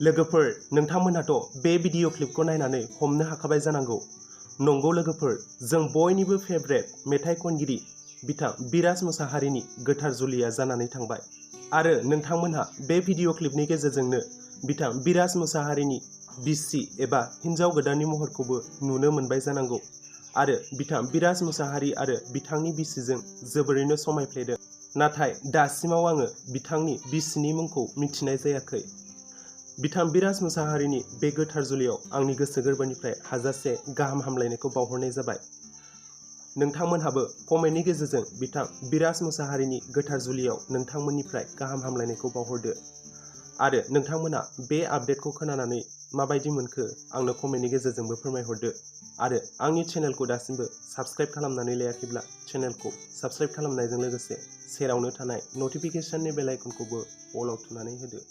लोगोफोर नोंथांमोनहाथ' बे भिडिअ क्लिपखौ नायनानै हमनो हाखाबाय जानांगौ। नंगौ लोगोफोर, जों बयनिबो फेभरेट मेथाइ खनगिरि बिथां बिराज मुसाहारिनि गोथार जुलिया जानानै थांबाय आरो नोंथांमोनहा बे भिडिअ क्लिपनि गेजेरजोंनो बिथां बिराज मुसाहारिनि बिसि एबा हिन्जाव गोदाननि महरखौबो नुनो मोनबाय जानांगौ आरो बिथां बिराज मुसाहारि आरो बिथांनि बिसिजों जोबोरैनो समायफ्लेदों। नाथाय दासिमाव आङो बिथांनि बिसिनि मुंखौ मिथिनाय जायाखै। बिथां बिराज मुसाहारिनि बे गोथार जुलियाव आंनि गोसो गोरबोनिफ्राय हाजासे गाहाम हामलायनायखौ बावहरनाय जाबाय। नोंथांमोनहाबो कमेन्टनि गेजेरजों बिथां बिराज मुसाहारिनि गोथार जुलियाव नोंथांमोननिफ्राय गाहाम हामलायनायखौ बावहरदो आरो नोंथांमोना बे आपडेटखौ खोनानानै माबायदि मोनखो आंनो कमेन्टनि गेजेरजोंबो फोरमायहरदो आरो आंनि चेनेलखौ दासिमबो साबस्क्राइब खालामनानै लायाखैब्ला चेनेलखौ साबस्क्राइब खालामनायजों लोगोसे सेरावनो थानाय नटिफिकेशननि बेल आइकनखौबो अलाव थुनानै होदो।